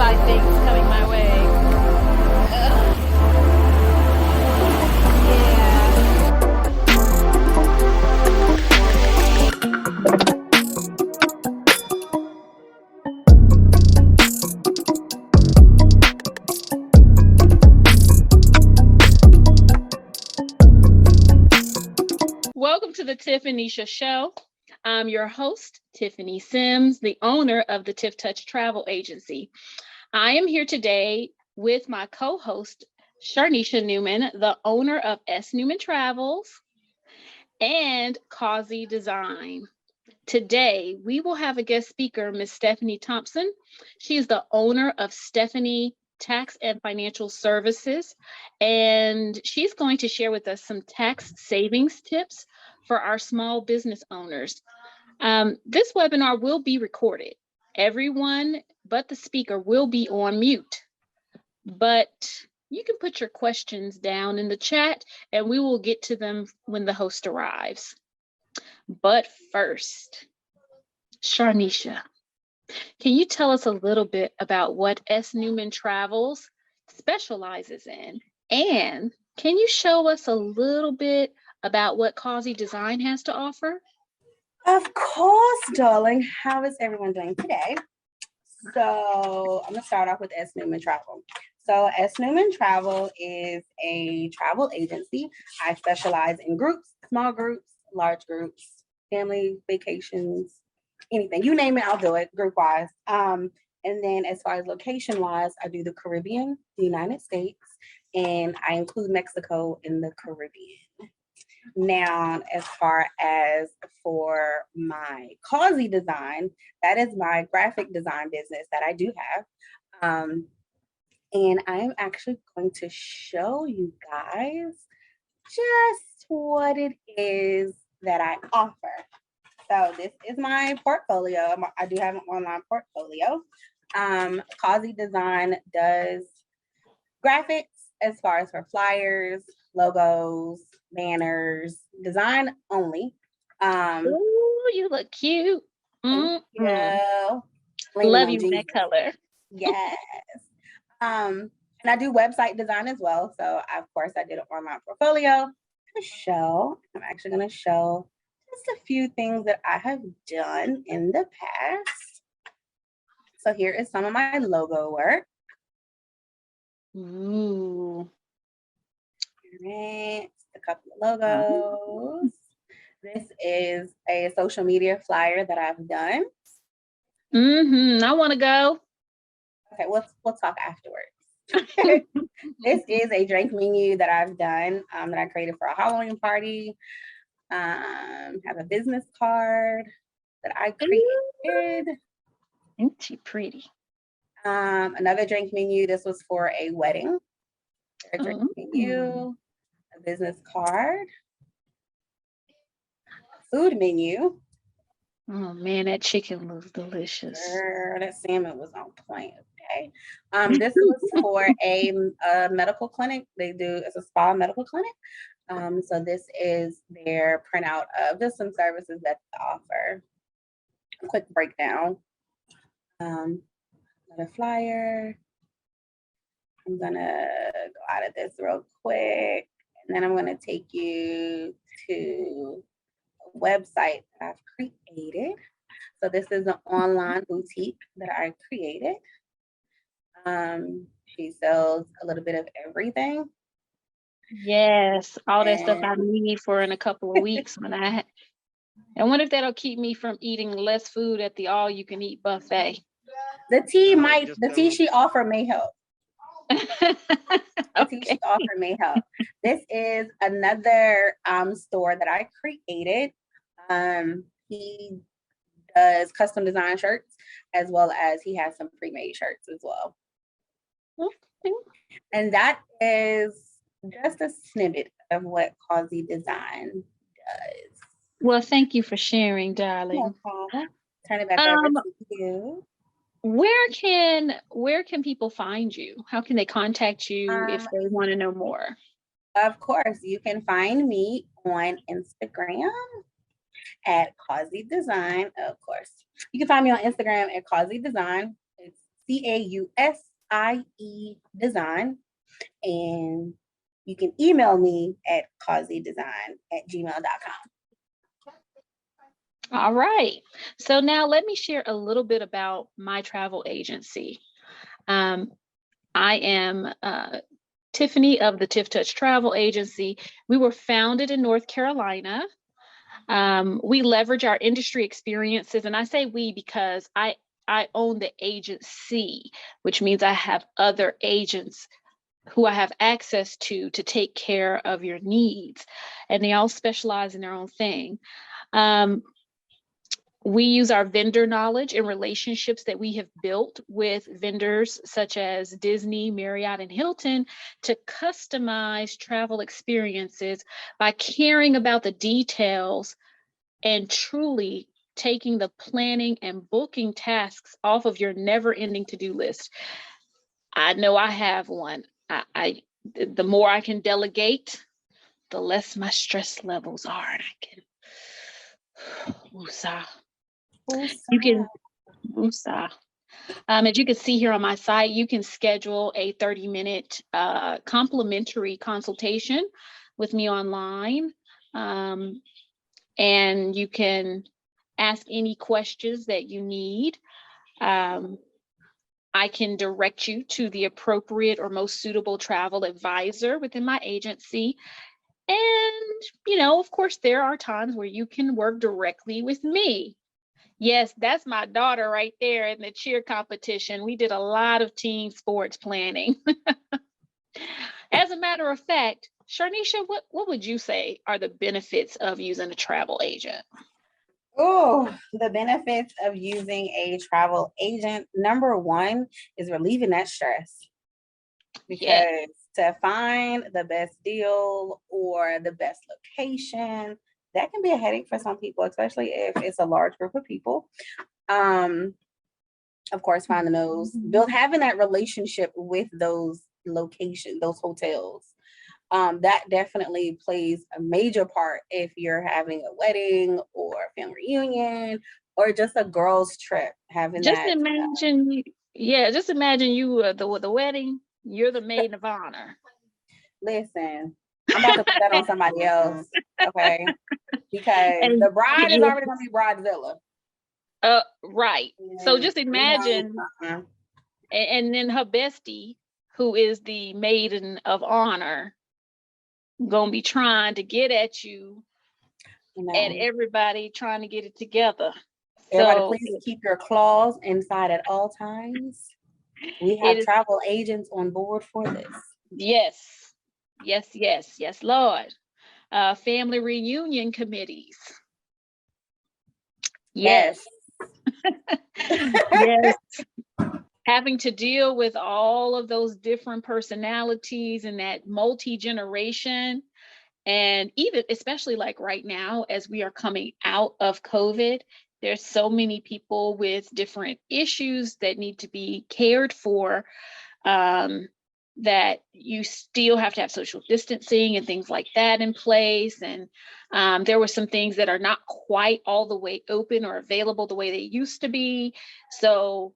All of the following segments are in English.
butterfly things coming my way. Ugh. Welcome to the Tiff and Netia Show. I'm your host, Tiffany Sims, the owner of the Tiff Touch Travel Agency. I am here today with my co-host, Sharnisha Newman, the owner of Newman Travels and Causey Design. Today, we will have a guest speaker, Miss Stephanie Thompson. She is the owner of Stephanie Tax and Financial Services, and she's going to share with us some tax savings tips for our small business owners. This webinar will be recorded. Everyone but the speaker will be on mute, but you can put your questions down in the chat and we will get to them when the host arrives. But first, Sharnisha, can you tell us a little bit about what Newman Travels specializes in? And can you show us a little bit about what Causey Design has to offer? Of course, darling. How is everyone doing today? So I'm gonna start off with Newman Travel. So Newman Travel is a travel agency. I specialize in groups, small groups, large groups, family vacations, anything. You name it, I'll do it group-wise. And then as far as location-wise, I do the Caribbean, the United States, and I include Mexico in the Caribbean. Now, as far as for my Causey Design, that is my graphic design business that I do have. And I'm actually going to show you guys just what it is that I offer. So this is my portfolio. I do have an online portfolio. Causey Design does graphics as far as for flyers, logos, banners, design only. Ooh, you look cute. Thank you. Love you in that color. Yes. And I do website design as well. So of course I did an online portfolio to show. I'm actually going to show just a few things that I have done in the past. So here is some of my logo work. Ooh. Right. A couple of logos. This is a social media flyer that I've done. I want to go. Okay, we'll talk afterwards. This is a drink menu that I've done that I created for a Halloween party. Have a business card that I created. Ain't she pretty? Another drink menu. This was for a wedding. A drink menu, a business card, a food menu. Oh man, that chicken looks delicious. Girl, that salmon was on point. Okay. This was for a medical clinic. It's a spa medical clinic. So this is their printout of just some services that they offer. A quick breakdown. Another flyer. I'm gonna go out of this real quick, and then I'm gonna take you to a website that I've created. So this is an online boutique that I created. She sells a little bit of everything. Yes, all that stuff I need for in a couple of weeks. I wonder if that'll keep me from eating less food at the all-you-can-eat buffet. The tea she offered may help. Okay. The tea she offered may help. This is another store that I created. He does custom design shirts as well as he has some pre-made shirts as well. Okay. And that is just a snippet of what Causey Design does. Well, thank you for sharing, darling. No problem. Turn it back over to you. Where can people find you? How can they contact you if they want to know more? Of course, you can find me on Instagram at Causey Design. Of course, you can find me on Instagram at Causey Design. It's CAUSIE Design. And you can email me at causedesign@gmail.com. All right. So now let me share a little bit about my travel agency. I am Tiffany of the Tiff Touch Travel Agency. We were founded in North Carolina. We leverage our industry experiences, and I say we because I own the agency, which means I have other agents who I have access to take care of your needs, and they all specialize in their own thing. We use our vendor knowledge and relationships that we have built with vendors such as Disney, Marriott, and Hilton to customize travel experiences by caring about the details and truly taking the planning and booking tasks off of your never-ending to-do list. I know I have one. The more I can delegate, the less my stress levels are, and I can woosah. You can woosah. As you can see here on my site, you can schedule a 30-minute complimentary consultation with me online, and you can ask any questions that you need. I can direct you to the appropriate or most suitable travel advisor within my agency. And, of course, there are times where you can work directly with me. Yes, that's my daughter right there in the cheer competition. We did a lot of team sports planning. As a matter of fact, Sharnisha, what would you say are the benefits of using a travel agent? Oh, the benefits of using a travel agent. Number one is relieving that stress. Because to find the best deal or the best location, that can be a headache for some people, especially if it's a large group of people. Of course, finding those, having that relationship with those locations, those hotels. That definitely plays a major part if you're having a wedding or a family reunion or just a girls' trip. Just imagine you the wedding. You're the maid of honor. Listen, I'm about to put that on somebody else, okay? Because the bride is already going to be bridezilla. Right. So just imagine, and then her bestie, who is the maiden of honor, gonna be trying to get at you, and everybody trying to get it together. Everybody, please keep your claws inside at all times. We have travel agents on board for this. Yes, Lord. Family reunion committees. Yes. Yes. Having to deal with all of those different personalities and that multi-generation. And even, especially like right now, as we are coming out of COVID, there's so many people with different issues that need to be cared for, that you still have to have social distancing and things like that in place. And there were some things that are not quite all the way open or available the way they used to be. So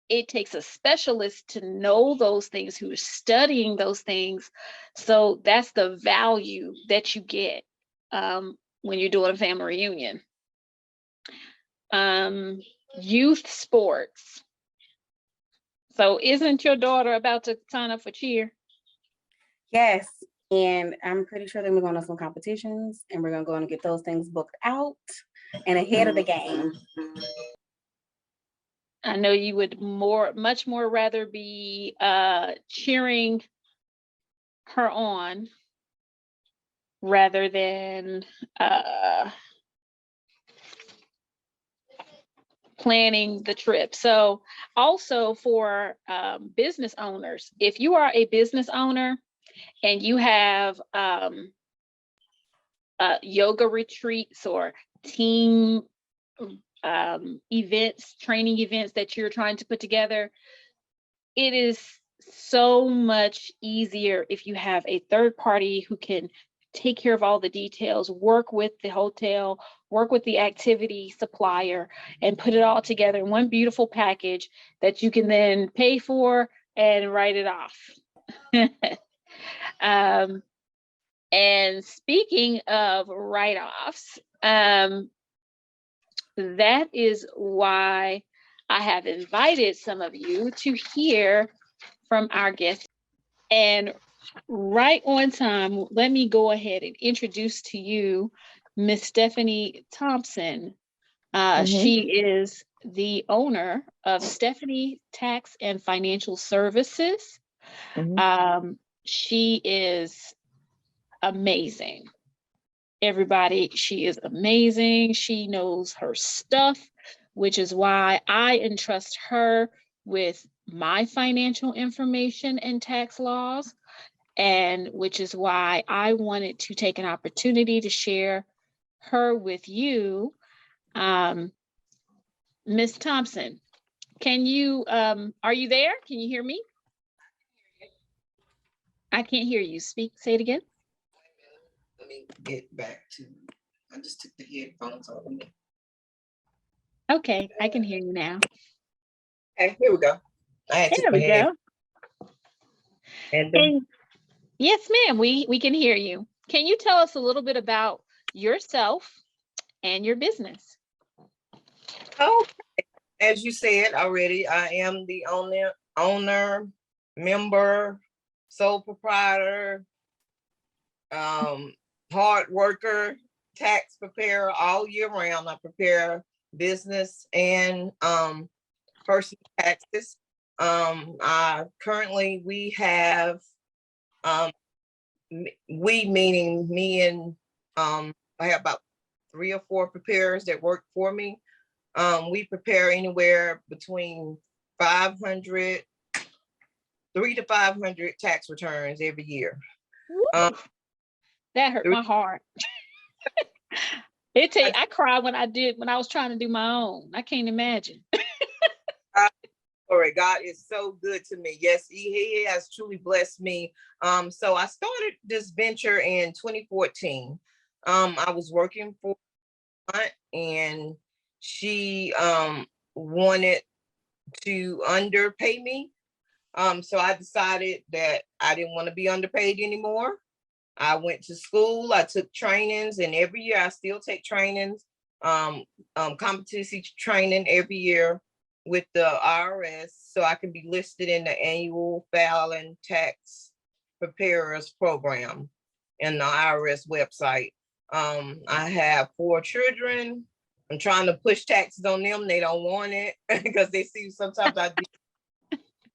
it takes a specialist to know those things, who is studying those things. So that's the value that you get when you're doing a family reunion. Youth sports. So isn't your daughter about to sign up for cheer? Yes. And I'm pretty sure that we're going to some competitions and we're going to go and get those things booked out and ahead of the game. I know you would much more rather be cheering her on rather than planning the trip. So also for business owners, if you are a business owner and you have yoga retreats or team events, training events that you're trying to put together, it is so much easier if you have a third party who can take care of all the details, work with the hotel, work with the activity supplier, and put it all together in one beautiful package that you can then pay for and write it off. And speaking of write-offs, that is why I have invited some of you to hear from our guests. And right on time, let me go ahead and introduce to you Miss Stephanie Thompson. She is the owner of Stephanie Tax and Financial Services. She is amazing. Everybody, she is amazing. She knows her stuff, which is why I entrust her with my financial information and tax laws, and which is why I wanted to take an opportunity to share her with you. Miss Thompson, can you, are you there? Can you hear me? I can't hear you. Say it again. Let me get back to, I just took the headphones off of me. Okay, I can hear you now. Okay, here we go. There we go. And yes, ma'am, we can hear you. Can you tell us a little bit about yourself and your business? oh, as you said already, I am the owner, member, sole proprietor, hard worker, tax preparer all year round. I prepare business and personal taxes. Currently we have we meaning me and I have about 3 or 4 preparers that work for me. We prepare anywhere between 3 to 500 tax returns every year. That hurt my heart. I cried when I was trying to do my own. I can't imagine. All right, God is so good to me. Yes, he has truly blessed me. So I started this venture in 2014. I was working for a aunt, and she wanted to underpay me. So I decided that I didn't want to be underpaid anymore. I went to school, I took trainings, and every year I still take trainings, competency training every year with the IRS, so I can be listed in the annual filing tax preparers program in the IRS website. I have 4 children. I'm trying to push taxes on them. They don't want it because they see sometimes I do.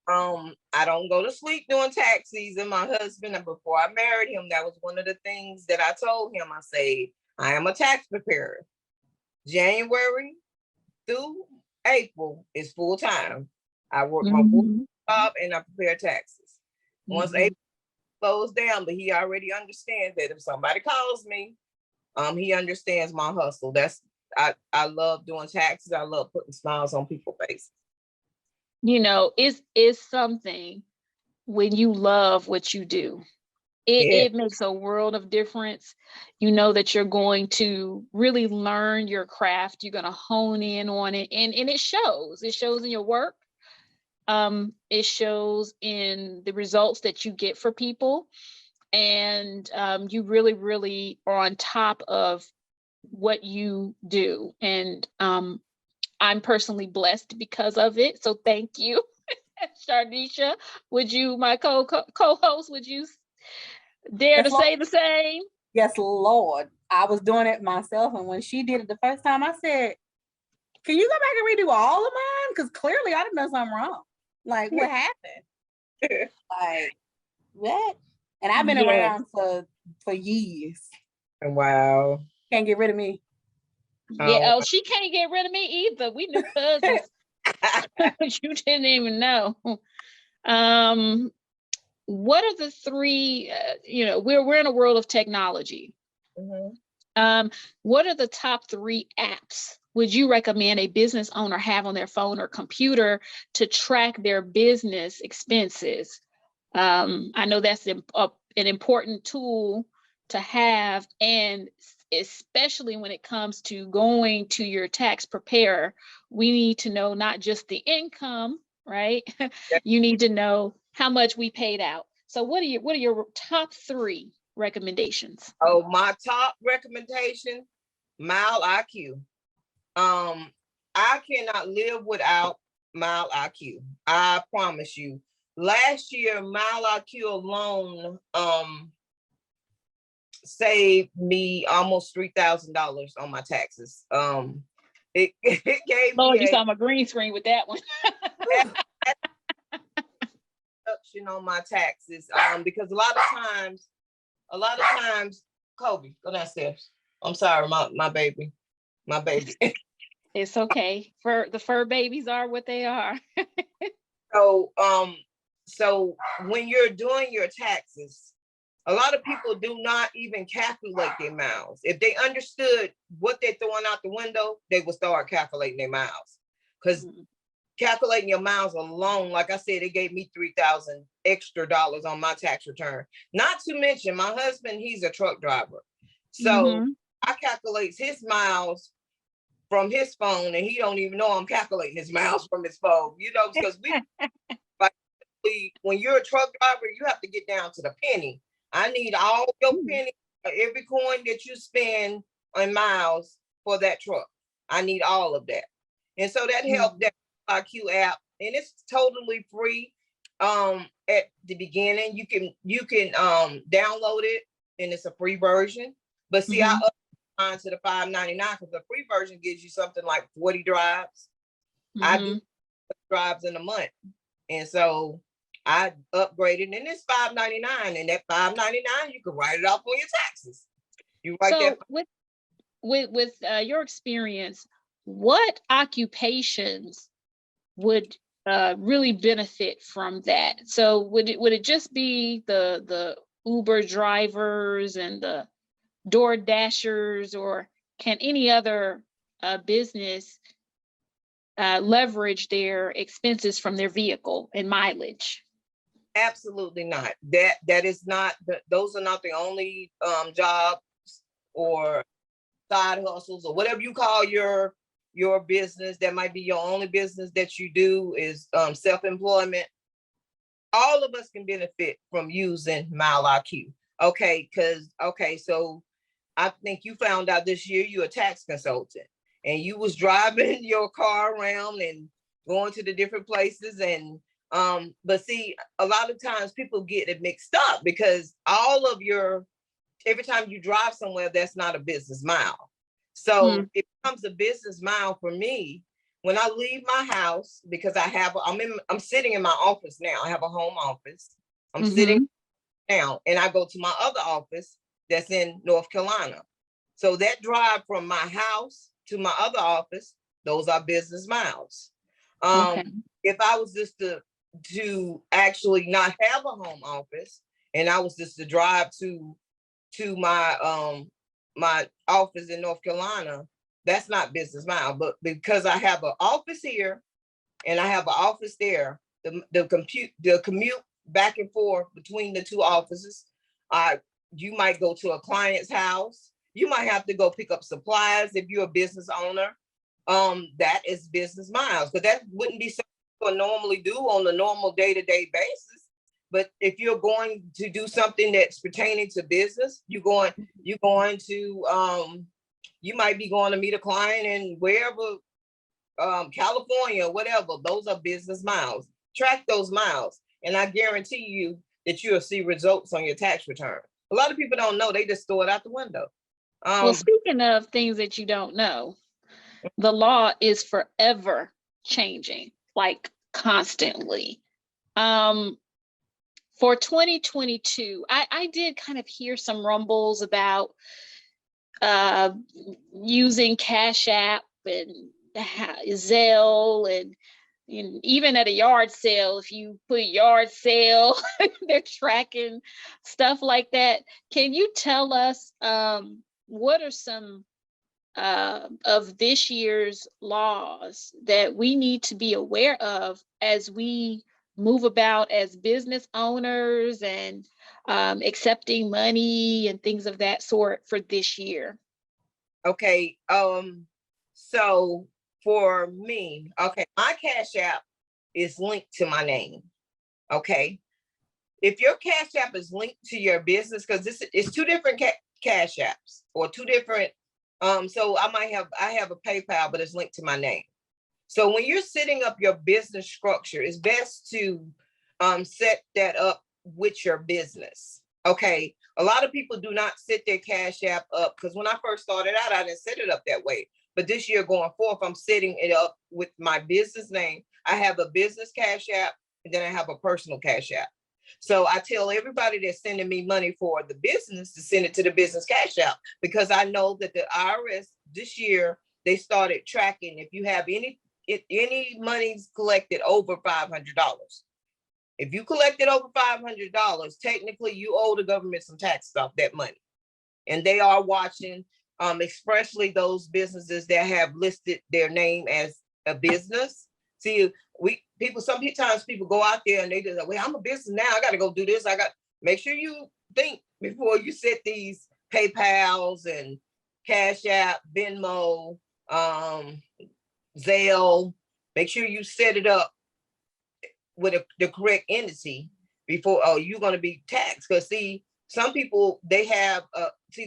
I don't go to sleep during tax season. My husband, and before I married him, that was one of the things that I told him. I said, I am a tax preparer. January through April is full time. I work my full job and I prepare taxes. Once April slows down, but he already understands that if somebody calls me, he understands my hustle. I love doing taxes. I love putting smiles on people's faces. You know, it's something when you love what you do. It makes a world of difference. You know that you're going to really learn your craft. You're going to hone in on it. And it shows. It shows in your work. It shows in the results that you get for people. And you really, really are on top of what you do. And I'm personally blessed because of it. So thank you. Shardisha, would you, my co-host, would you dare to say the same? Yes, Lord. I was doing it myself, and when she did it the first time, I said, can you go back and redo all of mine? Because clearly I done done something wrong. Like, what happened? Like, what? And I've been around for years. Wow. Can't get rid of me. Yeah, she can't get rid of me either. We knew cousins. You didn't even know. What are the 3, we're in a world of technology. What are the top 3 apps would you recommend a business owner have on their phone or computer to track their business expenses? I know that's an important tool to have, and especially when it comes to going to your tax preparer, we need to know not just the income, right? You need to know how much we paid out. So what are your top 3 recommendations? Oh, my top recommendation, Mile IQ. I cannot live without Mile IQ. I promise you. Last year, Mile IQ alone saved me almost $3,000 on my taxes. It gave Lord, you me saw my green screen with that one. reduction on my taxes. Because a lot of times, Kobe, go downstairs. I'm sorry, my baby. It's okay. The fur babies are what they are. So when you're doing your taxes, a lot of people do not even calculate their miles. If they understood what they're throwing out the window, they would start calculating their miles. Because calculating your miles alone, like I said, it gave me $3,000 extra on my tax return. Not to mention my husband, he's a truck driver. So I calculate his miles from his phone, and he don't even know I'm calculating his miles from his phone, because when you're a truck driver, you have to get down to the penny. I need all your penny, every coin that you spend on miles for that truck. I need all of that. And so that helped that IQ app, and it's totally free. At the beginning, you can download it, and it's a free version. But see, I upgraded to the $5.99 because the free version gives you something like 40 drives. I do drives in a month, and so I upgraded, and it's $5.99, and that $5.99 you can write it off on your taxes. You write that. With your experience, what occupations would really benefit from that? So would it just be the Uber drivers and the Door Dashers, or can any other business leverage their expenses from their vehicle and mileage? Absolutely not. That is not those are not the only jobs or side hustles or whatever you call your business. That might be your only business that you do is self-employment. All of us can benefit from using Mile IQ. So I think you found out this year you're a tax consultant, and you was driving your car around and going to the different places, and but see, a lot of times people get it mixed up because every time you drive somewhere, that's not a business mile. So it becomes a business mile for me when I leave my house, because I'm sitting in my office now. I have a home office. I'm sitting down, and I go to my other office that's in North Carolina. So that drive from my house to my other office, those are business miles. If I was just to actually not have a home office, and I was just to drive to my my office in North Carolina, that's not business mile. But because I have an office here and I have an office there, the commute back and forth between the two offices, you might go to a client's house, you might have to go pick up supplies if you're a business owner. That is business miles, but that wouldn't be something you would normally do on a normal day-to-day basis. But if you're going to do something that's pertaining to business, you might be going to meet a client in wherever, California, whatever. Those are business miles. Track those miles, and I guarantee you that you'll see results on your tax return. A lot of people don't know; they just throw it out the window. Well, speaking of things that you don't know, the law is forever changing, like constantly. For 2022, I did kind of hear some rumbles about using Cash App and Zelle, and even at a yard sale, if you put yard sale, they're tracking stuff like that. Can you tell us what are some of this year's laws that we need to be aware of as we move about as business owners and accepting money and things of that sort for this year? Okay. So for me, okay, my Cash App is linked to my name. Okay. If your Cash App is linked to your business, because it's two different Cash Apps or two different. So I have a PayPal, but it's linked to my name. So when you're setting up your business structure, it's best to set that up with your business. Okay. A lot of people do not set their Cash App up, because when I first started out, I didn't set it up that way. But this year going forth, I'm setting it up with my business name. I have a business Cash App, and then I have a personal Cash App. So I tell everybody that's sending me money for the business to send it to the business Cash App, because I know that the IRS this year, they started tracking if you have any money's collected over $500. If you collected over $500, technically you owe the government some taxes off that money. And they are watching, especially those businesses that have listed their name as a business. See, sometimes people go out there and they just like, well, I'm a business now, I got to go do this. Make sure you think before you set these PayPals and Cash App, Venmo, Zelle. Make sure you set it up with the correct entity before you're going to be taxed. Because see, some people, they have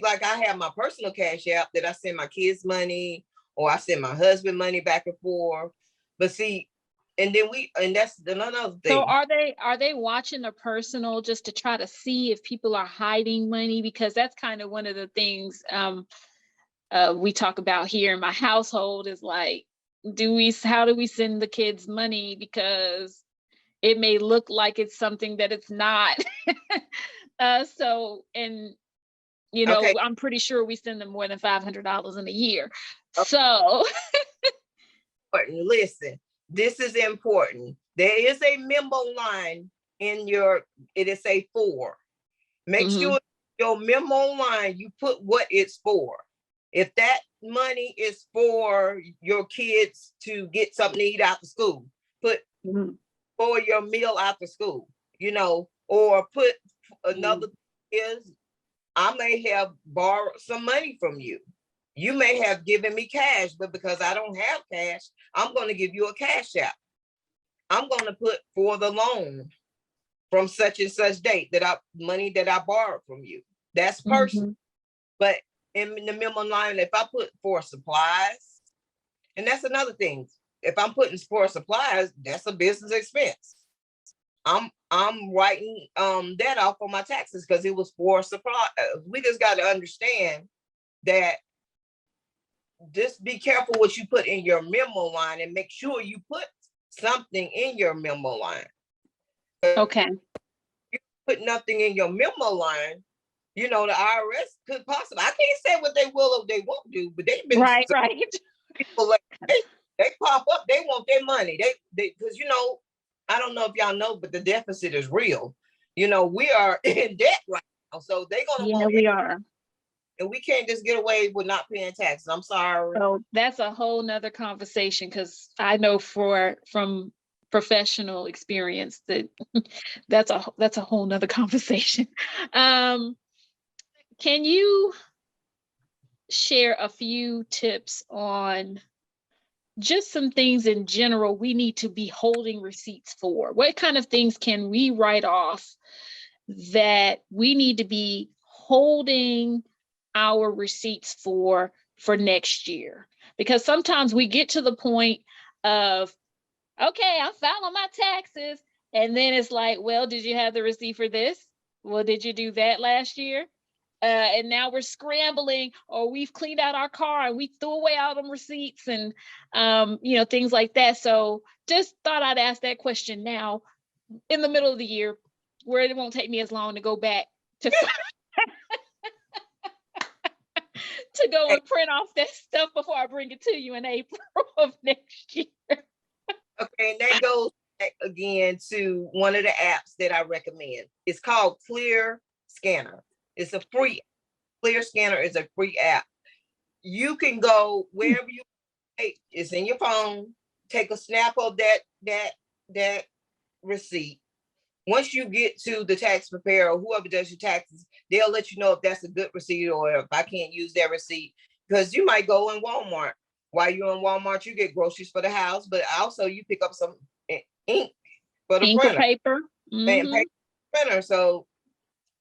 like I have my personal Cash App that I send my kids money, or I send my husband money back and forth. But see, and that's another thing. So are they watching the personal just to try to see if people are hiding money? Because that's kind of one of the things we talk about here in my household is like, how do we send the kids money? Because it may look like it's something that it's not. Okay. I'm pretty sure we send them more than $500 in a year. Okay. So listen, this is important. There is a memo line in it is a for. Make sure your memo line, you put what it's for. If that money is for your kids to get something to eat after school, put for your meal after school, or put another is, I may have borrowed some money from you. You may have given me cash, but because I don't have cash, I'm going to give you a Cash App. I'm going to put for the loan from such and such date money that I borrowed from you. That's personal. But in the memo line, if I put for supplies, and that's another thing. If I'm putting for supplies, that's a business expense. I'm writing that off on my taxes because it was for supply. We just got to understand that. Just be careful what you put in your memo line and make sure you put something in your memo line. Okay. You put nothing in your memo line, the IRS could possibly, I can't say what they will or they won't do, but they've been right. People like they pop up, they want their money. They because I don't know if y'all know, but the deficit is real. We are in debt right now. So they're gonna want we are. And we can't just get away with not paying taxes. I'm sorry. So that's a whole nother conversation, because I know from professional experience that's a whole nother conversation. Can you share a few tips on just some things in general we need to be holding receipts for? What kind of things can we write off that we need to be holding our receipts for next year? Because sometimes we get to the point of, okay, I'm filing my taxes, and then it's like, well, did you have the receipt for this? Well, did you do that last year? And now we're scrambling, or we've cleaned out our car and we threw away all them receipts and things like that. So just thought I'd ask that question now in the middle of the year, where it won't take me as long to go back to to go and print off that stuff before I bring it to you in April of next year. Okay, and that goes back again to one of the apps that I recommend. It's called Clear Scanner. It's a free. Clear Scanner is a free app. You can go wherever you. It's in your phone. Take a snap of that receipt. Once you get to the tax preparer or whoever does your taxes, they'll let you know if that's a good receipt or if I can't use that receipt. Because you might go in Walmart. While you're in Walmart, you get groceries for the house, but also you pick up some ink for the Ink or printer. paper. And paper printer. So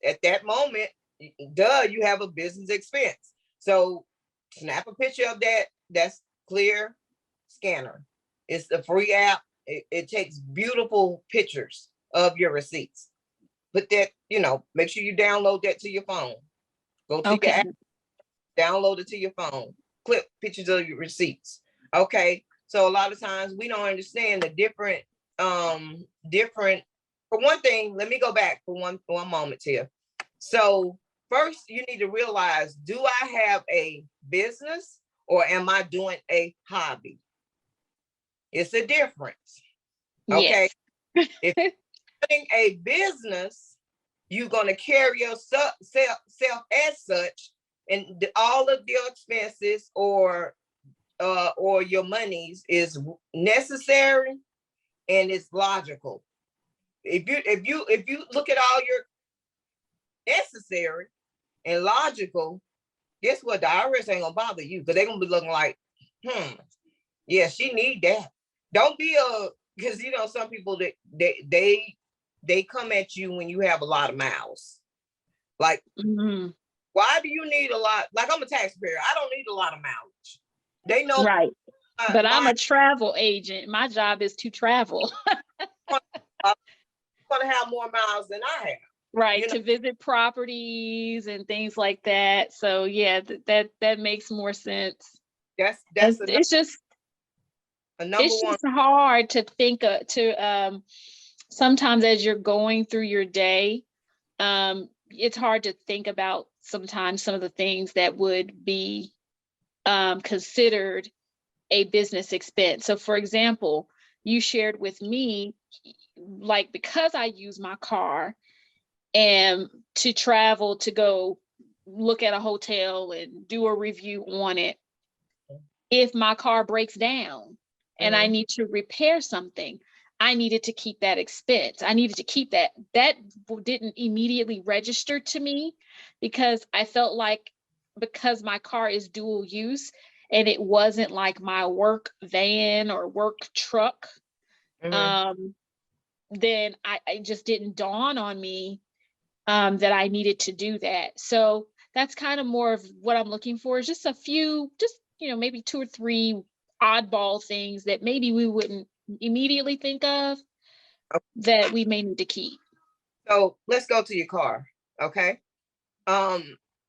at that moment, you have a business expense. So snap a picture of that. That's Clear Scanner. It's a free app. It takes beautiful pictures of your receipts. Put that, make sure you download that to your phone. Go to your app, download it to your phone. Clip pictures of your receipts. Okay. So a lot of times we don't understand the different, for one thing, let me go back for one moment here. So first you need to realize, do I have a business or am I doing a hobby? It's a difference. Okay. Yes. If you're doing a business, you're going to carry yourself as such, and all of your expenses or your monies is necessary and it's logical. If you look at all your necessary and logical, guess what? The IRS ain't gonna bother you because they're gonna be looking like, yeah, she need that. Don't be because some people that they come at you when you have a lot of miles. Like, why do you need a lot? Like, I'm a taxpayer. I don't need a lot of mileage. They know, right? But I'm a travel agent. My job is to travel. I'm gonna have more miles than I have. Right, to visit properties and things like that. So yeah, that makes more sense. It's just hard to think sometimes as you're going through your day, it's hard to think about sometimes some of the things that would be considered a business expense. So for example, you shared with me, like, because I use my car and to travel to go look at a hotel and do a review on it, if my car breaks down and I need to repair something, I needed to keep that expense. I needed to keep that. That didn't immediately register to me because I felt like, because my car is dual use and it wasn't like my work van or work truck, then I just didn't dawn on me that I needed to do that. So that's kind of more of what I'm looking for, is just a few, maybe 2 or 3 oddball things that maybe we wouldn't immediately think of that we may need to keep. So let's go to your car. Okay.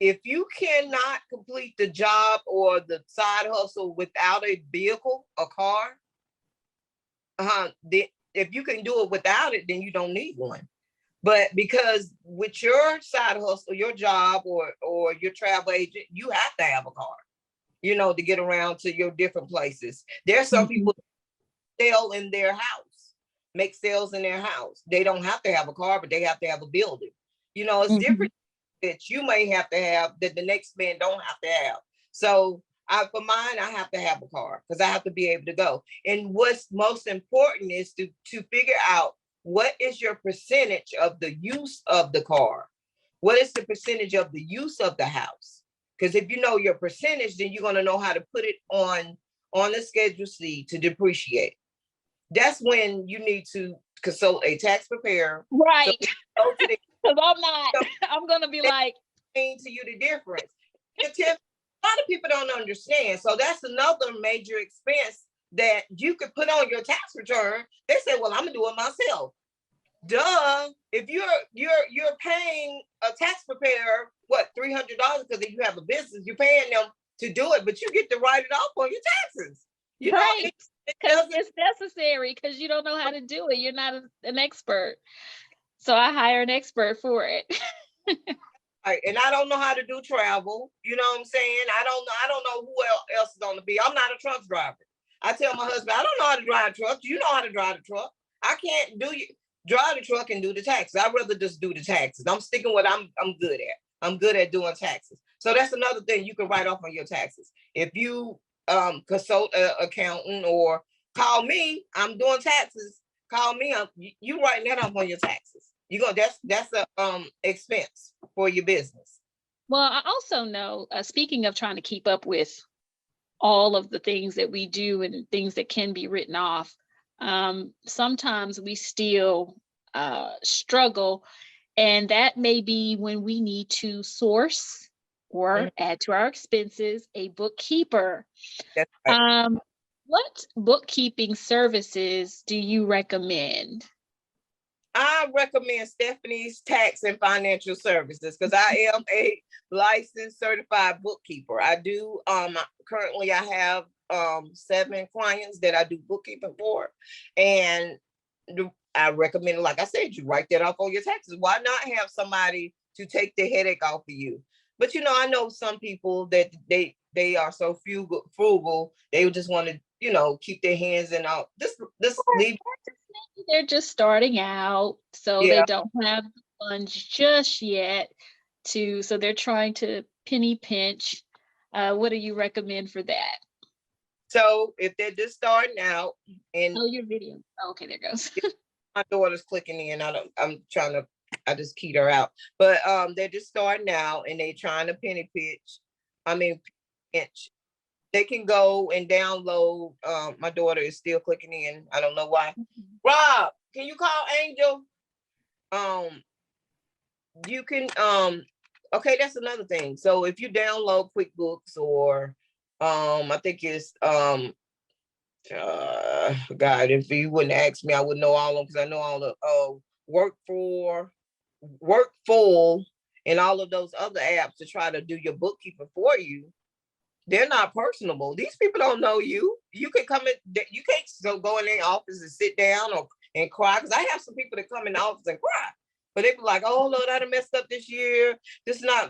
If you cannot complete the job or the side hustle without a vehicle, a car, if you can do it without it, then you don't need one. But because with your side hustle, your job or your travel agent, you have to have a car, to get around to your different places. There's some people sell in their house, make sales in their house. They don't have to have a car, but they have to have a building. It's different that you may have to have that the next man don't have to have. So for mine, I have to have a car because I have to be able to go. And what's most important is to figure out, what is your percentage of the use of the car? What is the percentage of the use of the house? Because if you know your percentage, then you're going to know how to put it on the Schedule C to depreciate. That's when you need to consult a tax preparer. Right. Because I'm going to be like, to you the difference. A lot of people don't understand. So that's another major expense that you could put on your tax return. They say, well, I'm gonna do it myself. Duh. If you're paying a tax preparer, what, $300, because if you have a business, you're paying them to do it, but you get to write it off on your taxes. Right. Because it's necessary, because you don't know how to do it. You're not an expert. So I hire an expert for it. Right. And I don't know how to do travel. You know what I'm saying? I don't know who else is on the bill. I'm not a truck driver. I tell my husband, I don't know how to drive a truck. You know how to drive a truck. I can't drive the truck and do the taxes. I'd rather just do the taxes. I'm sticking what I'm good at. I'm good at doing taxes. So that's another thing you can write off on your taxes. If you consult an accountant or call me, I'm doing taxes. call me up. You writing that off on your taxes. You go, that's a expense for your business. Well, I also know, speaking of trying to keep up with all of the things that we do and things that can be written off, sometimes we still struggle, and that may be when we need to source or add to our expenses a bookkeeper. That's right. What bookkeeping services do you recommend? I recommend Stephanie's Tax and Financial Services because I am a licensed certified bookkeeper. I do currently I have 7 clients that I do bookkeeping for, and I recommend, like I said, you write that off on your taxes. Why not have somebody to take the headache off of you? But I know some people that they are so frugal, they just want to keep their hands in all this leave. They're just starting out, so they don't have the funds just yet so they're trying to penny pinch. What do you recommend for that? So if they're just starting out and your video. Okay, there goes. my daughter's clicking in. I just keyed her out. But they're just starting out and they trying to penny pinch. They can go and download. My daughter is still clicking in. I don't know why. Rob, can you call Angel? You can okay, that's another thing. So if you download QuickBooks or I think it's God, if you wouldn't ask me, I would know all of them because I know all the Workful, and all of those other apps to try to do your bookkeeping for you. They're not personable. These people don't know you. You can come in, you can't go in their office and sit down and cry. Because I have some people that come in the office and cry. But they be like, oh Lord, I done messed up this year.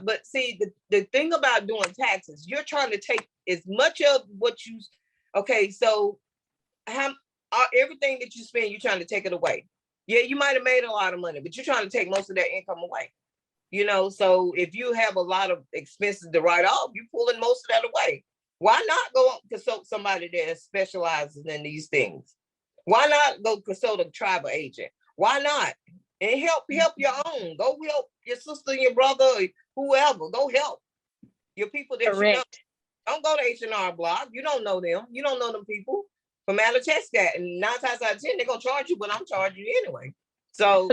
But see, the thing about doing taxes, you're trying to take as much of what okay, so everything that you spend, you're trying to take it away. Yeah, you might have made a lot of money, but you're trying to take most of that income away. So if you have a lot of expenses to write off, you're pulling most of that away. Why not go consult somebody that specializes in these things? Why not go consult a travel agent? Why not? And help your own. Go help your sister and your brother, or whoever. Go help your people that you know. Don't go to H&R Block. You don't know them. You don't know them people from out of Texas. And 9 times out of 10, they're gonna charge you, but I'm charging you anyway. So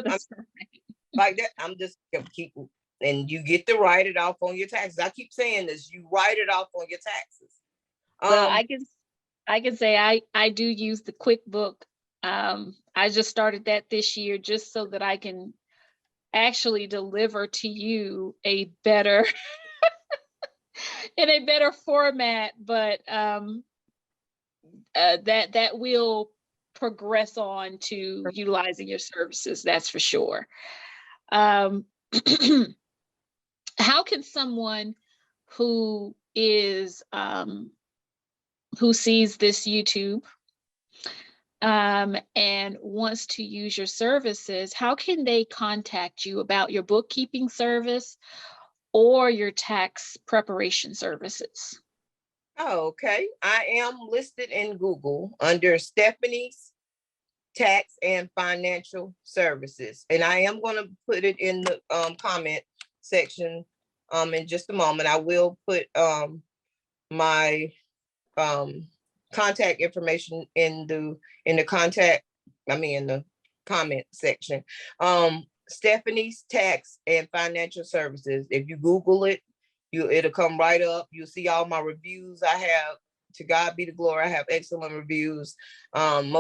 like that, I'm just gonna keep, and you get to write it off on your taxes. I keep saying this, you write it off on your taxes. Well, I can say I do use the QuickBook. I just started that this year just so that I can actually deliver to you a better in a better format, but that will progress on to utilizing your services, that's for sure. How can someone who is who sees this YouTube and wants to use your services, how can they contact you about your bookkeeping service or your tax preparation services? Oh, okay. I am listed in Google under Stephanie's Tax and Financial Services. And I am going to put it in the comment section in just a moment. I will put my contact information in the comment section. Stephanie's Tax and Financial Services. If you Google it, it'll come right up. You'll see all my reviews. I have, to God be the glory, I have excellent reviews. 9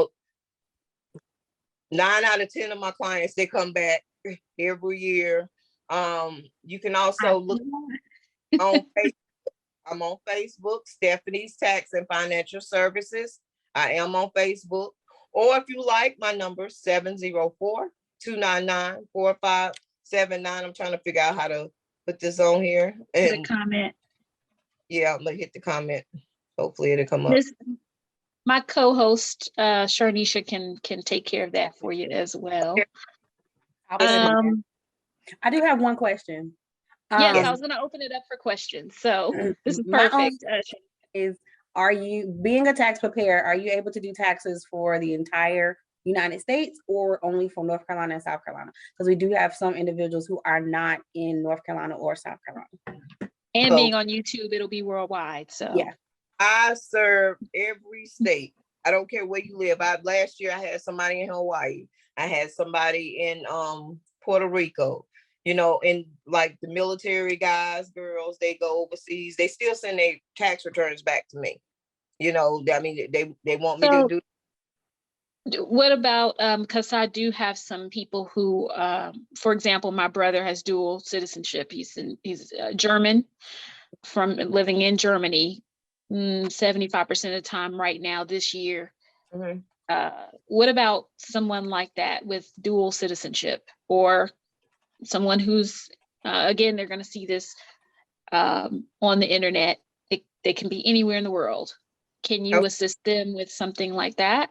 out of 10 of my clients, they come back every year. You can also look on Facebook. I'm on Facebook, Stephanie's Tax and Financial Services. I am on Facebook. Or if you like, my number 704-299-4579. I'm trying to figure out how to put this on here. And the comment. Yeah, I'm gonna hit the comment. Hopefully it'll come up. My co-host Sharnisha can take care of that for you as well. I do have one question. Yes, I was going to open it up for questions. So this is perfect. Are you, being a tax preparer, are you able to do taxes for the entire United States or only for North Carolina and South Carolina? Because we do have some individuals who are not in North Carolina or South Carolina. And So- being on YouTube, it'll be worldwide. So Yeah. I serve every state. I don't care where you live. Last year I had somebody in Hawaii. I had somebody in Puerto Rico. You know, and like the military guys, girls, they go overseas. They still send their tax returns back to me. You know, I mean, they want me to do. what about, because I do have some people who, for example, my brother has dual citizenship. He's German from living in Germany 75% of the time right now this year. Mhm. What about someone like that with dual citizenship, or someone who's, again, they're going to see this on the internet. They can be anywhere in the world. Can you assist them with something like that?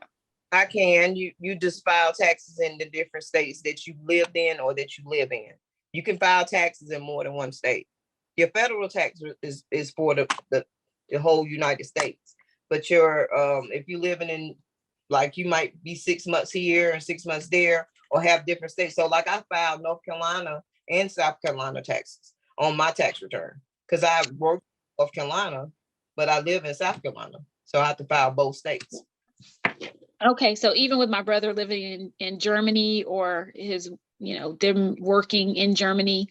I can. You just file taxes in the different states that you lived in or that you live in. You can file taxes in more than one state. Your federal tax is for the whole United States. But your if you living in, like, you might be 6 months here and 6 months there, or have different states. So like I filed North Carolina and South Carolina taxes on my tax return because I work in North Carolina, but I live in South Carolina. So I have to file both states. Okay, so even with my brother living in Germany, or his, them working in Germany.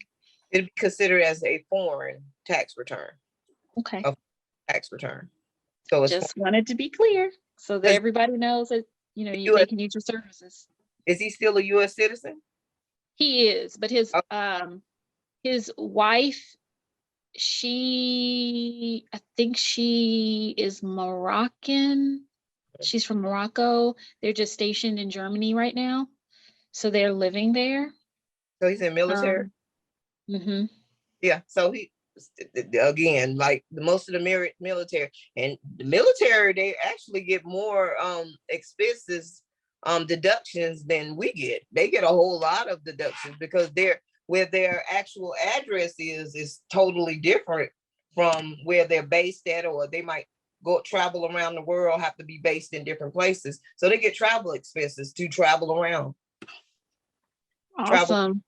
It'd be considered as a foreign tax return. Okay. A tax return. So it's Just wanted to be clear so that everybody knows that, they can use your services. Is he still a U.S. citizen? He is, but his wife, I think she is Moroccan. She's from Morocco. They're just stationed in Germany right now. So they're living there. So he's in military? Yeah. So he, again, like most of the military, and the military, they actually get more expenses, deductions than we get. They get a whole lot of deductions because where their actual address is totally different from where they're based at, or they might go travel around the world, have to be based in different places. So they get travel expenses to travel around. Awesome.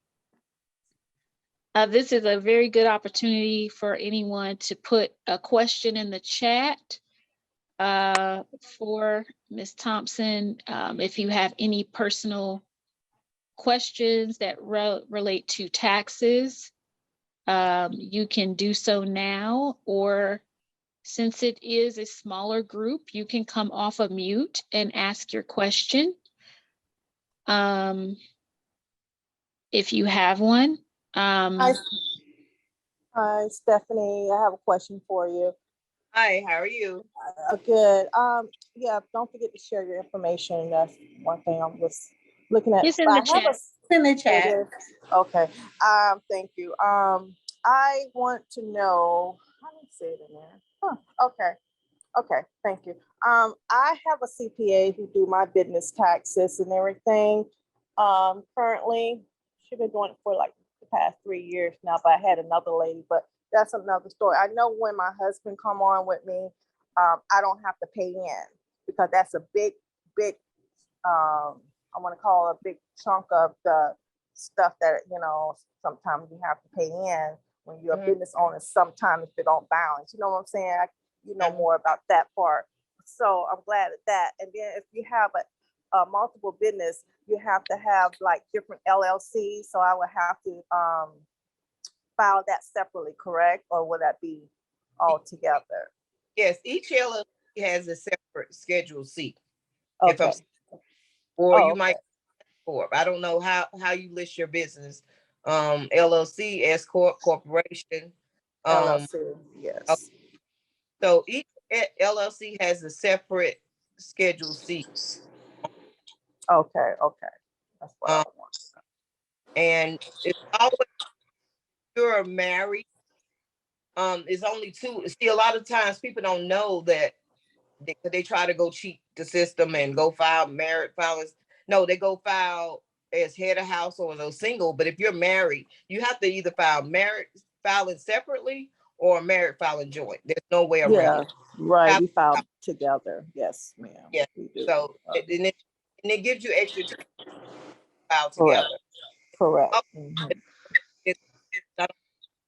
This is a very good opportunity for anyone to put a question in the chat for Ms. Thompson. If you have any personal questions that relate to taxes, you can do so now, or since it is a smaller group, you can come off of mute and ask your question. If you have one. Hi, Stephanie. I have a question for you. Hi, how are you? Good. Yeah, don't forget to share your information. That's one thing I'm just looking at. It's in the chat. In the chat. Okay. Thank you. I want to know, how do you say it in there? Okay. Okay, thank you. I have a CPA who do my business taxes and everything. Currently, she's been doing it for like the past 3 years now, but I had another lady, but that's another story. I know when my husband come on with me, I don't have to pay in because that's a big, I want to call a big chunk of the stuff that, sometimes you have to pay in when you're a business owner. Sometimes if they don't balance, you know what I'm saying? You know more about that part. So I'm glad at that. And then if you have a multiple business, you have to have like different LLCs. So I would have to file that separately, correct? Or would that be all together? Yes, each LLC has a separate Schedule C. Okay. You might, I don't know how you list your business. LLC, S Corp, corporation. LLC, yes. So each LLC has a separate Schedule C. Okay. That's what I want. And it's always, you're married. It's only two. See, a lot of times people don't know that they try to go cheat the system and go file married filings. No, they go file as head of household or single. But if you're married, you have to either file married filing separately or married filing joint. There's no way around it. Right. We filed together. Yes, ma'am. Yeah. We do. So and and it gives you extra time to file Correct. together. Correct. Oh, Mhm. it's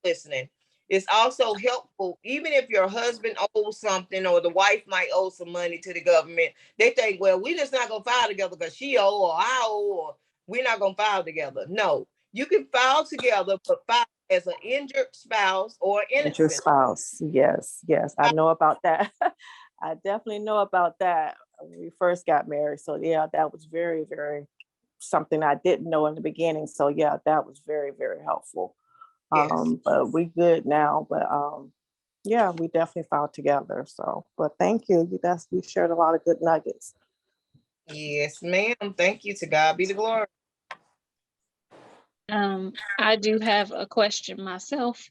listening. It's also helpful, even if your husband owes something or the wife might owe some money to the government. They think, well, we just not gonna file together because she owe or I owe, or we're not gonna file together. No, you can file together, but file as an injured spouse or With your innocent. spouse. Yes, yes. I know about that. I definitely know about that when we first got married. So yeah, that was very, very something I didn't know in the beginning. So yeah, that was very, very helpful. Yes. But we good now. But yeah, we definitely filed together. So, but thank you. You shared a lot of good nuggets. Yes, ma'am. Thank you. To God be the glory. I do have a question myself.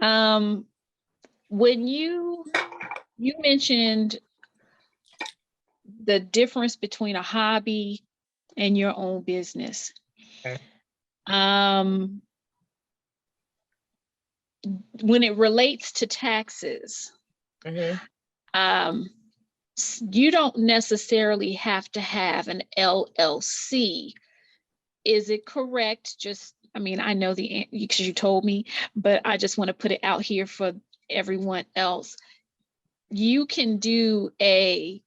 When you mentioned the difference between a hobby and your own business. Okay. When it relates to taxes, Mhm. you don't necessarily have to have an LLC. Is it correct? Just, I mean, I know because you told me, but I just want to put it out here for everyone else. You can do a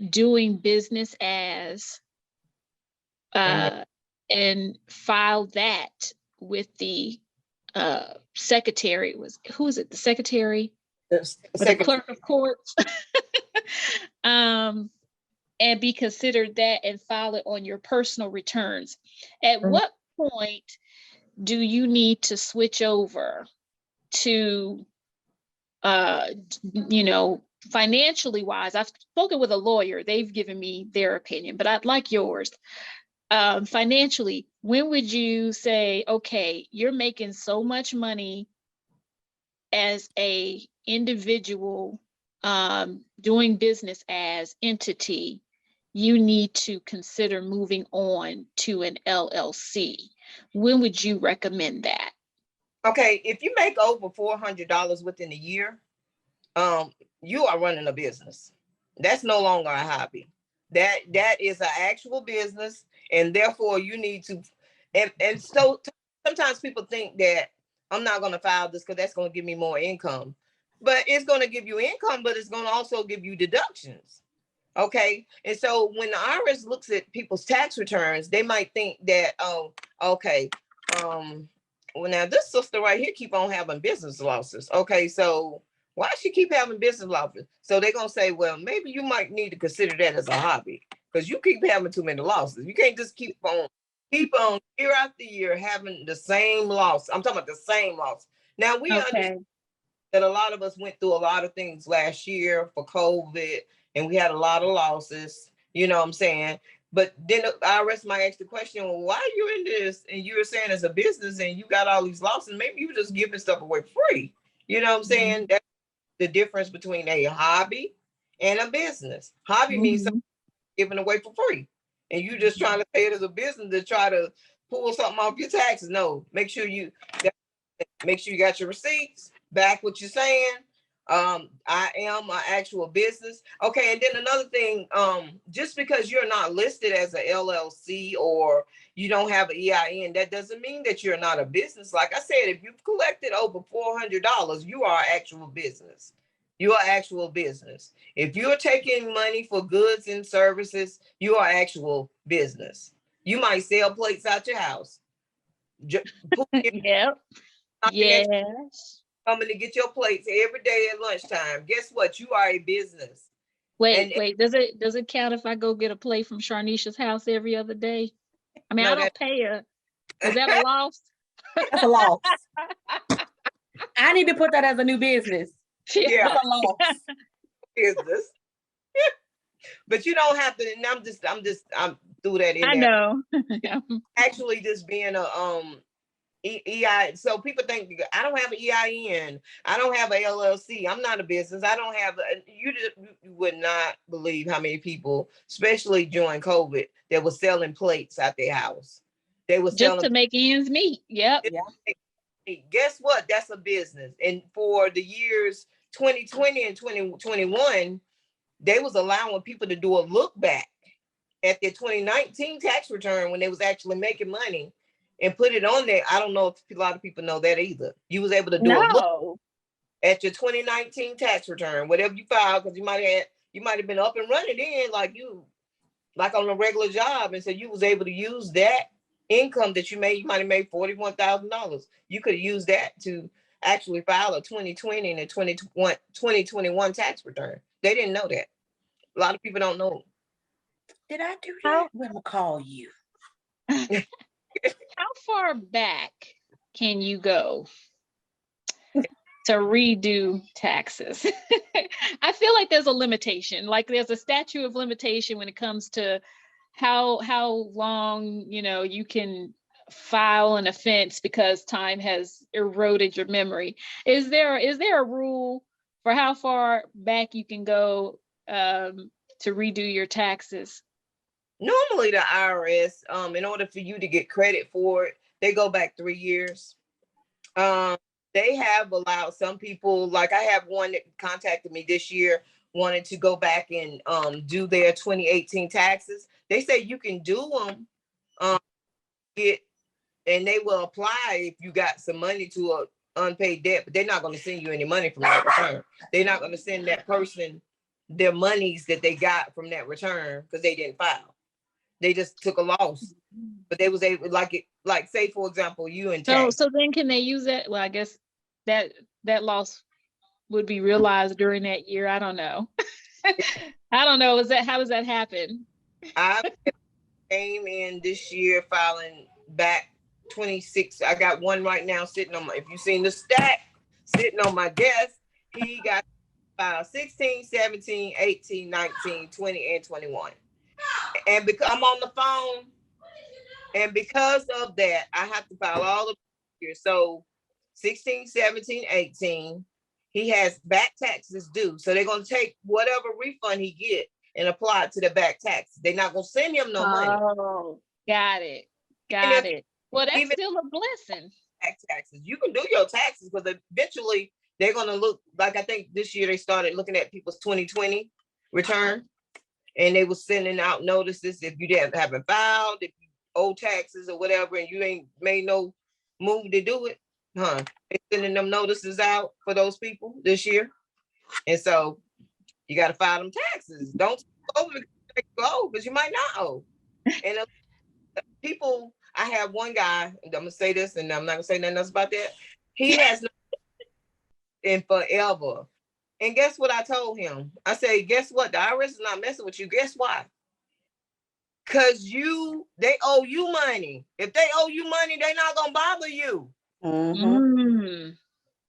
doing business as and file that with the secretary. Who is it? The secretary or the clerk of courts. And be considered that and file it on your personal returns. At what point do you need to switch over to financially wise? I've spoken with a lawyer, they've given me their opinion, but I'd like yours. Financially, when would you say, okay, you're making so much money as a individual, doing business as entity, you need to consider moving on to an LLC? When would you recommend that? Okay, if you make over $400 within a year, you are running a business. That's no longer a hobby. That is an actual business, and therefore you need to. And so sometimes people think that I'm not going to file this because that's going to give me more income, but it's going to give you income, but it's going to also give you deductions. Okay, and so when the IRS looks at people's tax returns, they might think that, oh, okay, well, now this sister right here keep on having business losses. Okay, so why she keep having business losses? So they're gonna say, well, maybe you might need to consider that as a hobby because you keep having too many losses. You can't just keep on year after year having the same loss. I'm talking about the same loss. Now we understand that a lot of us went through a lot of things last year for COVID, and we had a lot of losses. You know what I'm saying? But then the IRS might ask the question, well, why are you in this? And you were saying as a business and you got all these losses, maybe you just giving stuff away free. You know what I'm saying? That's the difference between a hobby and a business. Hobby means something given away for free. And you just trying to pay it as a business to try to pull something off your taxes. No, make sure you got your receipts, back what you're saying. I am an actual business. Okay, and then another thing, just because you're not listed as a LLC or you don't have an EIN, that doesn't mean that you're not a business. Like I said, if you've collected over $400, you are actual business. You are actual business. If you're taking money for goods and services, you are actual business. You might sell plates out your house. Yep. Yes. Coming to get your plates every day at lunchtime. Guess what? You are a business. Wait. Does it count if I go get a plate from Sharnisha's house every other day? I mean, No, I don't pay her. Is that a loss? That's a loss. I need to put that as a new business. Yeah, That's a loss. business. But you don't have to. And I'm threw that in I there. know. Actually, just being a EI. So people think I don't have an EIN. I don't have a LLC. I'm not a business. I don't have. You would not believe how many people, especially during COVID, that were selling plates at their house. They were Just selling. to make ends meet. Yep. Yeah. Guess what? That's a business. And for the years 2020 and 2021, they was allowing people to do a look back at their 2019 tax return when they was actually making money and put it on there. I don't know if a lot of people know that either. You was able to do a look No. at your 2019 tax return, whatever you filed, because you might have been up and running then like on a regular job. And so you was able to use that income that you made. You might have made $41,000. You could have used that to actually file a 2020 and a 2021 tax return. They didn't know that. A lot of people don't know. Did I do that? I'm gonna call you. How far back can you go to redo taxes? I feel like there's a limitation. Like there's a statute of limitation when it comes to how long, you can file an offense because time has eroded your memory. Is there a rule for how far back you can go to redo your taxes? Normally the IRS, in order for you to get credit for it, they go back 3 years. They have allowed some people, like I have one that contacted me this year, wanted to go back and do their 2018 taxes. They say you can do them, and they will apply if you got some money to a unpaid debt, but they're not going to send you any money from that return. They're not going to send that person their monies that they got from that return because they didn't file. They just took a loss, but they was able, like say for example, you and tax. So then can they use that? Well, I guess that loss would be realized during that year. I don't know. I don't know. How does that happen? I came in this year filing back 26. I got one right now sitting on if you seen the stack sitting on my desk, he got filed 16, 17, 18, 19, 20, and 21. And because I'm on the phone, and because of that, I have to file all of years. So 16, 17, 18, he has back taxes due. So they're going to take whatever refund he get and apply it to the back taxes. They're not going to send him no money. Oh, got it. Well, that's still a blessing. Back taxes. You can do your taxes, but eventually they're going to look like, I think this year they started looking at people's 2020 return. And they were sending out notices if you haven't filed, if you owe taxes or whatever, and you ain't made no move to do it, they're sending them notices out for those people this year. And so you got to file them taxes. Don't go because you might not owe. And people, I have one guy, and I'm gonna say this, and I'm not gonna say nothing else about that. He has no in forever. And guess what I told him? I said, guess what? The IRS is not messing with you. Guess why? Because they owe you money. If they owe you money, they're not going to bother you. Mm-hmm.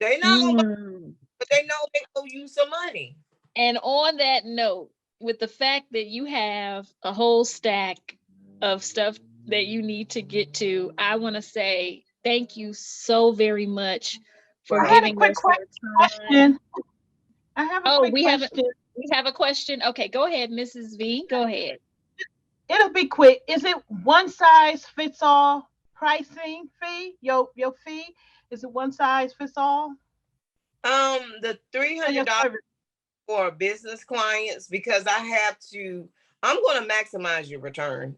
They're not going to bother you, but they know they owe you some money. And on that note, with the fact that you have a whole stack of stuff that you need to get to, I want to say thank you so very much for giving us your time. I have a quick question. We have a question. Okay, go ahead, Mrs. V. Go ahead. It'll be quick. Is it one size fits all pricing fee? Your fee, is it one size fits all? The $300 for business clients, because I'm going to maximize your return.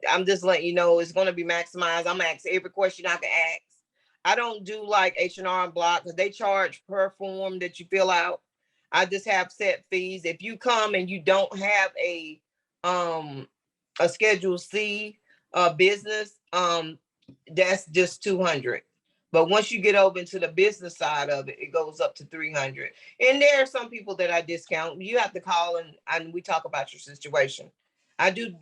I'm just letting you know it's going to be maximized. I'm going to ask every question I can ask. I don't do like H&R and Block because they charge per form that you fill out. I just have set fees. If you come and you don't have a Schedule C business, that's just $200. But once you get over into the business side of it, it goes up to $300. And there are some people that I discount. You have to call and we talk about your situation. I do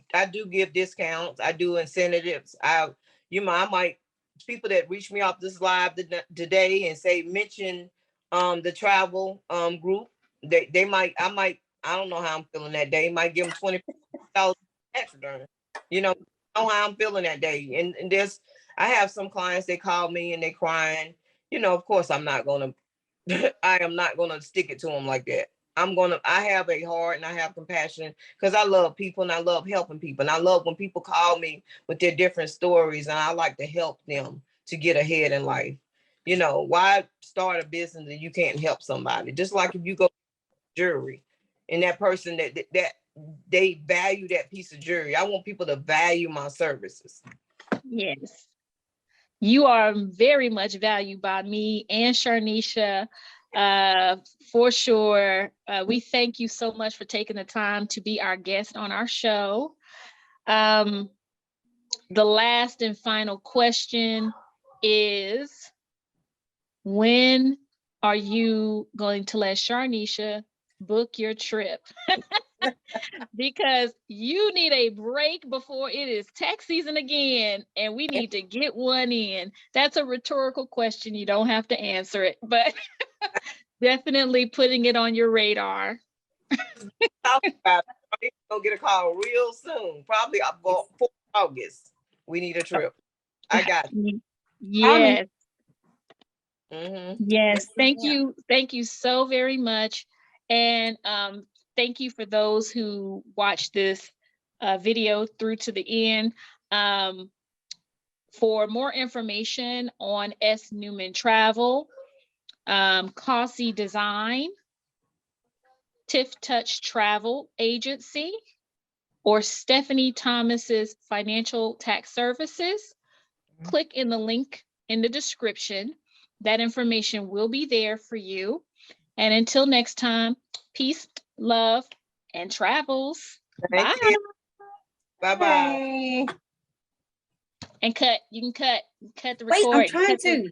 give discounts. I do incentives. I might, people that reach me off this live today and say mention the travel group. I don't know how I'm feeling that day. Might give them $20 tax return. Know how I'm feeling that day. And I have some clients, they call me and they crying. Of course I am not gonna stick it to them like that. I have a heart and I have compassion because I love people and I love helping people. And I love when people call me with their different stories and I like to help them to get ahead in life. Why start a business that you can't help somebody? Just like if you go to jewelry, and that person that they value that piece of jewelry. I want people to value my services. Yes. You are very much valued by me and Sharnisha, for sure. We thank you so much for taking the time to be our guest on our show. The last and final question is, when are you going to let Sharnisha book your trip? Because you need a break before it is tax season again, and we need to get one in. That's a rhetorical question. You don't have to answer it, but definitely putting it on your radar. Talk about it. Gonna get a call real soon, probably about 4 August. We need a trip. I got it. Yes. Mhm. Yes. Thank ma'am. you. Thank you so very much. And thank you for those who watched this video through to the end. For more information on S. Newman Travel, Causey Design, Tiff Touch Travel Agency, or Stephanie Thomas's Financial Tax Services, click in the link in the description. That information will be there for you. And until next time, peace, love, and travels. Thank Bye. you. Bye bye. Hey. And cut. You can cut the Wait, record. I'm trying Cut the- to.